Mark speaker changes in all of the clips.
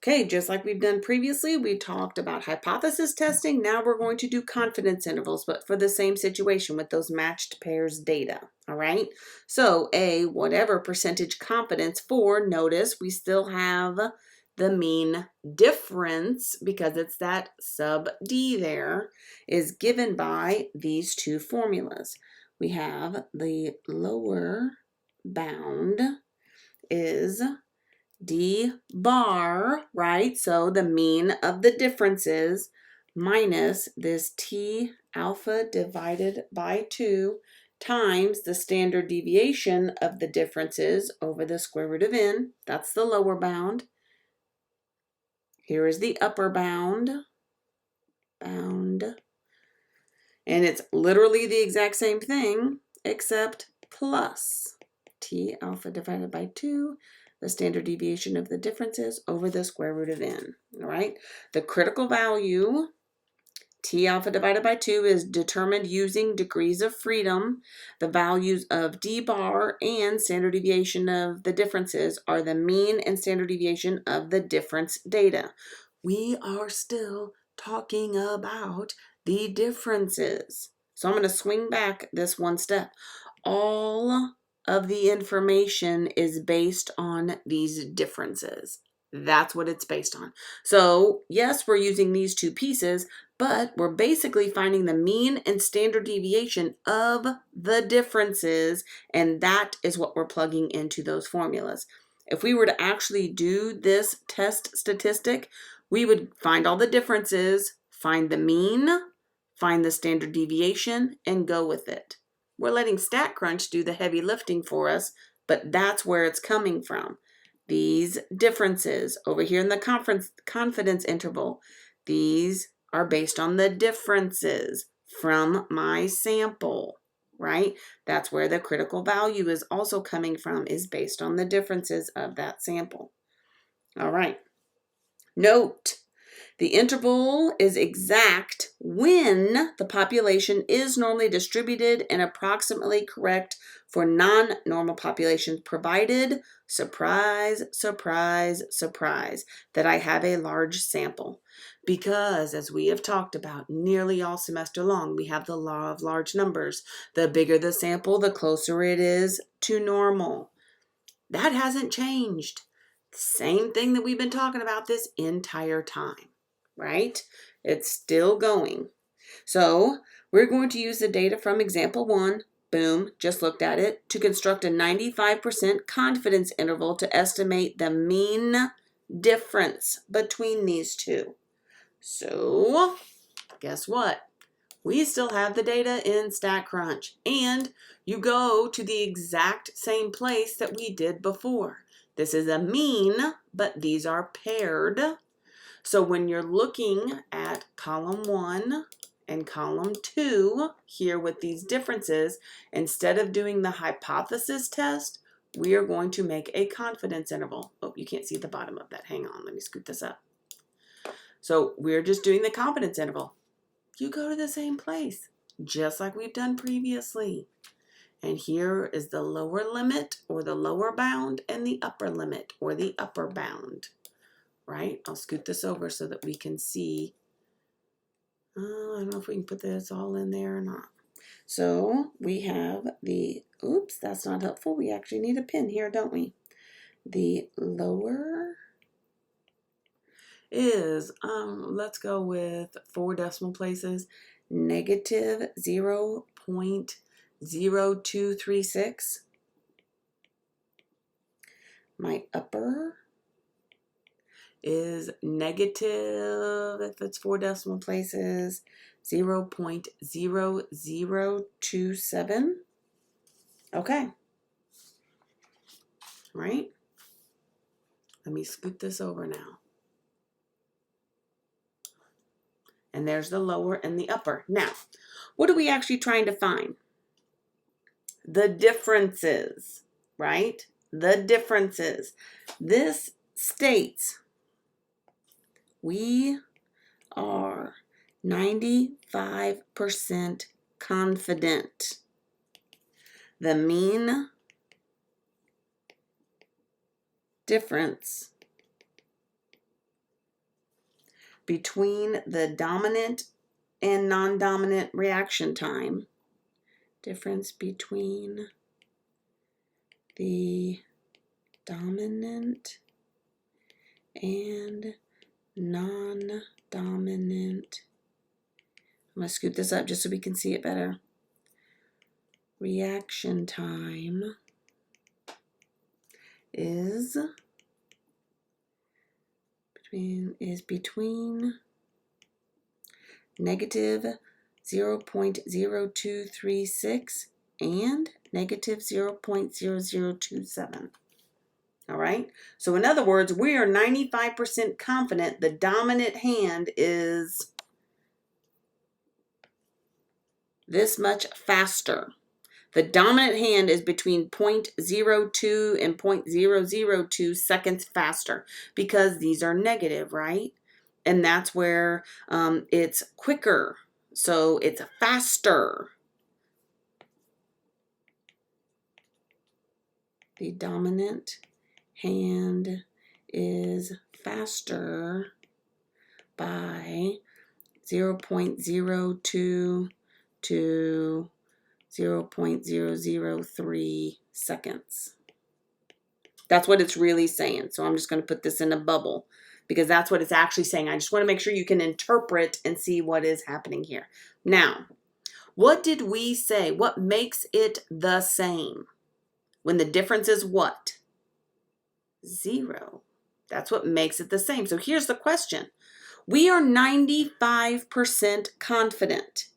Speaker 1: Okay, just like we've done previously, we talked about hypothesis testing. Now we're going to do confidence intervals, but for the same situation with those matched pairs data. All right. So whatever percentage confidence for, notice we still have the mean difference because it's that sub D there is given by these two formulas. We have the lower bound is D bar, right? So the mean of the differences minus this T alpha divided by 2 times the standard deviation of the differences over the square root of n. That's the lower bound. Here is the upper bound. And it's literally the exact same thing except plus T alpha divided by 2, the standard deviation of the differences over the square root of n, all right? The critical value, T alpha divided by 2, is determined using degrees of freedom. The values of D bar and standard deviation of the differences are the mean and standard deviation of the difference data. We are still talking about the differences. So I'm going to swing back this one step. All of the information is based on these differences. That's what it's based on. So yes, we're using these two pieces, but we're basically finding the mean and standard deviation of the differences, and that is what we're plugging into those formulas. If we were to actually do this test statistic, we would find all the differences, find the mean, find the standard deviation, and go with it. We're letting StatCrunch do the heavy lifting for us, but that's where it's coming from. These differences over here in the confidence interval, these are based on the differences from my sample, right? That's where the critical value is also coming from, is based on the differences of that sample. All right. Note, the interval is exact when the population is normally distributed and approximately correct for non-normal populations, provided, surprise, surprise, surprise, that I have a large sample. Because, as we have talked about nearly all semester long, we have the law of large numbers. The bigger the sample, the closer it is to normal. That hasn't changed. Same thing that we've been talking about this entire time, right? It's still going. So we're going to use the data from example 1, boom, just looked at it, to construct a 95% confidence interval to estimate the mean difference between these two. So guess what? We still have the data in StatCrunch, and you go to the exact same place that we did before. This is a mean, but these are paired. So when you're looking at column 1 and column 2 here with these differences, instead of doing the hypothesis test, we are going to make a confidence interval. Oh, you can't see the bottom of that. Hang on, let me scoot this up. So we're just doing the confidence interval. You go to the same place, just like we've done previously. And here is the lower limit or the lower bound and the upper limit or the upper bound, right? I'll scoot this over so that we can see. I don't know if we can put this all in there or not. So we have the, oops, that's not helpful. We actually need a pin here, don't we? The lower is, let's go with 4 decimal places, negative 0.0236. My upper is negative, if it's 4 decimal places, 0.0027. Okay. Right? Let me scoot this over now. And there's the lower and the upper. Now, what are we actually trying to find? The differences, right? The differences. This states we are 95% confident. The mean difference between the dominant and non-dominant reaction time. Difference between the dominant and non-dominant. I'm going to scoot this up just so we can see it better. Reaction time is between negative 0.0236 and negative 0.0027. All right. So in other words, we are 95% confident the dominant hand is this much faster. The dominant hand is between 0.02 and 0.002 seconds faster because these are negative, right? And that's where it's quicker. So it's faster. The dominant hand is faster by 0.02 to 0.003 seconds. That's what it's really saying. So I'm just going to put this in a bubble because that's what it's actually saying. I just want to make sure you can interpret and see what is happening here. Now, what did we say? What makes it the same? When the difference is what? 0. That's what makes it the same. So here's the question. We are 95% confident.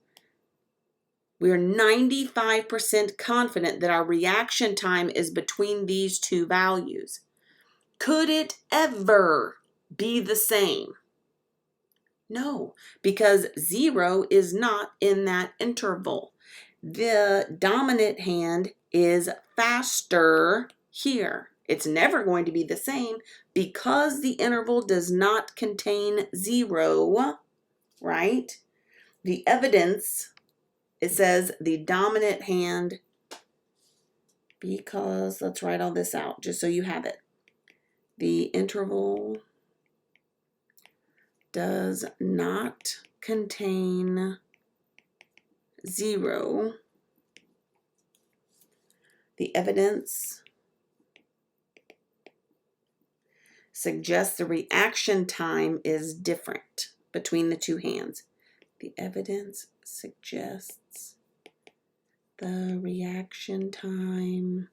Speaker 1: We are 95% confident that our reaction time is between these two values. Could it ever be the same? No, because 0 is not in that interval. The dominant hand is faster here. It's never going to be the same because the interval does not contain 0, right? The evidence, it says the dominant hand, because, let's write all this out just so you have it. The interval does not contain 0. The evidence suggests the reaction time is different between the two hands. The evidence suggests the reaction time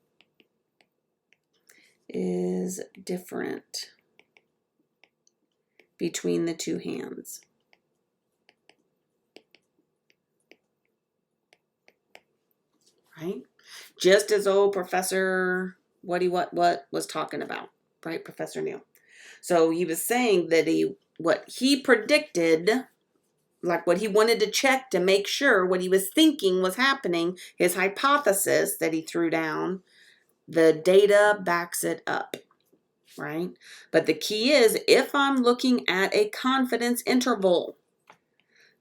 Speaker 1: is different between the two hands. Right? Just as old Professor what was talking about, right? Professor Neal. So he was saying that what he predicted, like what he wanted to check to make sure what he was thinking was happening, his hypothesis that he threw down, the data backs it up, right? But the key is if I'm looking at a confidence interval,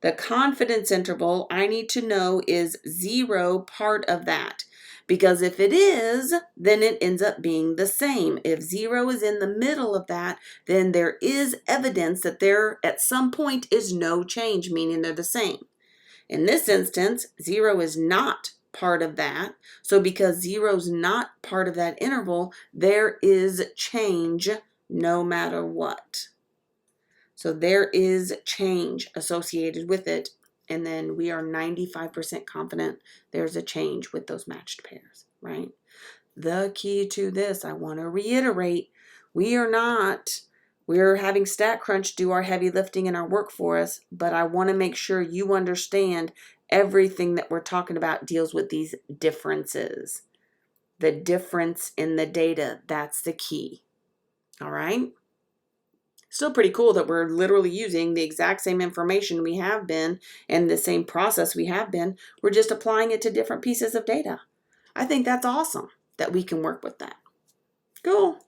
Speaker 1: the confidence interval I need to know is 0 part of that. Because if it is, then it ends up being the same. If 0 is in the middle of that, then there is evidence that there at some point is no change, meaning they're the same. In this instance, 0 is not part of that. So because 0 is not part of that interval, there is change no matter what. So there is change associated with it. And then we are 95% confident there's a change with those matched pairs, right? The key to this, I want to reiterate, we're having StatCrunch do our heavy lifting and our work for us, but I want to make sure you understand everything that we're talking about deals with these differences. The difference in the data, that's the key. All right? Still pretty cool that we're literally using the exact same information we have been and the same process we have been. We're just applying it to different pieces of data. I think that's awesome that we can work with that. Cool.